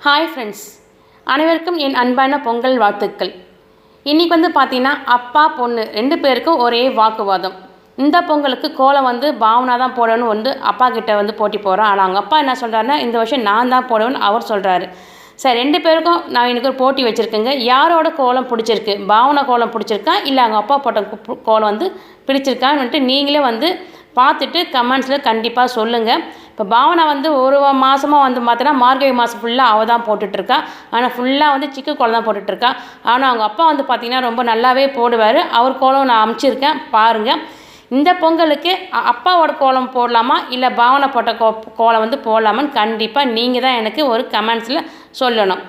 Hi friends, அனைவருக்கும் என் அன்பான பொங்கல் வாழ்த்துக்கள். இன்றைக்கி பார்த்தீங்கன்னா அப்பா பொண்ணு 2 பேருக்கும் ஒரே வாக்குவாதம். இந்த பொங்கலுக்கு கோலம் பாவனா தான் போடணும்னு அப்பா கிட்ட போட்டி போகிறோம். ஆனால் அவங்க அப்பா என்ன சொல்கிறாருன்னா, இந்த வருஷம் நான் தான் போடுவேன்னு அவர் சொல்கிறாரு. சரி, 2 பேருக்கும் நான் எனக்கு ஒரு போட்டி வச்சுருக்கேங்க. யாரோட கோலம் பிடிச்சிருக்கு, பாவனா கோலம் பிடிச்சிருக்கா இல்லை அவங்க அப்பா போட்ட கோலம் பிடிச்சிருக்கான்னு நீங்களே பார்த்துட்டு கமெண்ட்ஸில் கண்டிப்பாக சொல்லுங்கள். இப்போ பாவனா ஒரு மாதமாக பார்த்தோன்னா மார்கழி மாதம் ஃபுல்லாக அவள் தான் போட்டுட்ருக்கா. ஆனால் ஃபுல்லாக சிக்கு கோலம் தான் போட்டுட்ருக்கா. ஆனால் அவங்க அப்பா பார்த்திங்கன்னா ரொம்ப நல்லாவே போடுவார். அவர் கோலம் நான் அமுச்சிருக்கேன், பாருங்கள். இந்த பொங்கலுக்கு அப்பாவோட கோலம் போடலாமா இல்லை பாவனா போட்ட கோலம் போடலாமான்னு கண்டிப்பாக நீங்கள் தான் எனக்கு ஒரு கமெண்ட்ஸில் சொல்லணும்.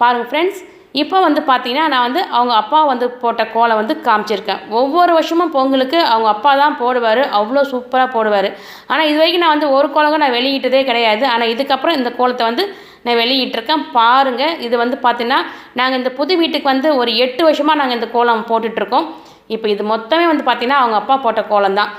பாருங்கள் ஃப்ரெண்ட்ஸ், இப்போ பார்த்தீங்கன்னா நான் அவங்க அப்பா போட்ட கோலம் காமிச்சிருக்கேன். ஒவ்வொரு வருஷமும் பொங்கலுக்கு அவங்க அப்பா தான் போடுவார், அவ்வளோ சூப்பராக போடுவார். ஆனால் இது வரைக்கும் நான் ஒரு கோலம் நான் வெளியிட்டதே கிடையாது. ஆனால் இதுக்கப்புறம் இந்த கோலத்தை நான் வெளியிட்டிருக்கேன், பாருங்கள். இது பார்த்தீங்கன்னா நாங்கள் இந்த புது வீட்டுக்கு ஒரு 8 வருஷமாக நாங்கள் இந்த கோலம் போட்டுட்ருக்கோம். இப்போ இது மொத்தமே பார்த்தீங்கன்னா அவங்க அப்பா போட்ட கோலம் தான்.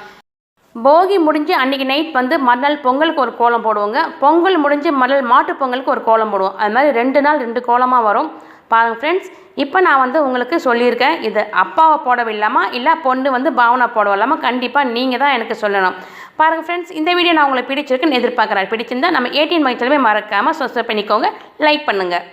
போகி முடிஞ்சு அன்றைக்கி நைட் மறுநாள் பொங்கலுக்கு ஒரு கோலம் போடுவோங்க. பொங்கல் முடிஞ்சு மறுநாள் மாட்டு பொங்கலுக்கு ஒரு கோலம் போடுவோம். அது மாதிரி 2 நாள் 2 கோலமாக வரும். பாருங்கள் ஃப்ரெண்ட்ஸ், இப்போ நான் உங்களுக்கு சொல்லியிருக்கேன், இது அப்பாவை போடவில்லாமா இல்லை பொண்ணு பாவனா போடவில்லாமா கண்டிப்பாக நீங்கள் தான் எனக்கு சொல்லணும். பாருங்கள் ஃப்ரெண்ட்ஸ், இந்த வீடியோ நான் உங்களுக்கு பிடிச்சிருக்குன்னு எதிர்பார்க்குறேன். பிடிச்சிருந்தா நம்ம 18 மைத்திலுமே மறக்காமல் சப்ஸ்கிரைப் பண்ணிக்கோங்க, லைக் பண்ணுங்கள்.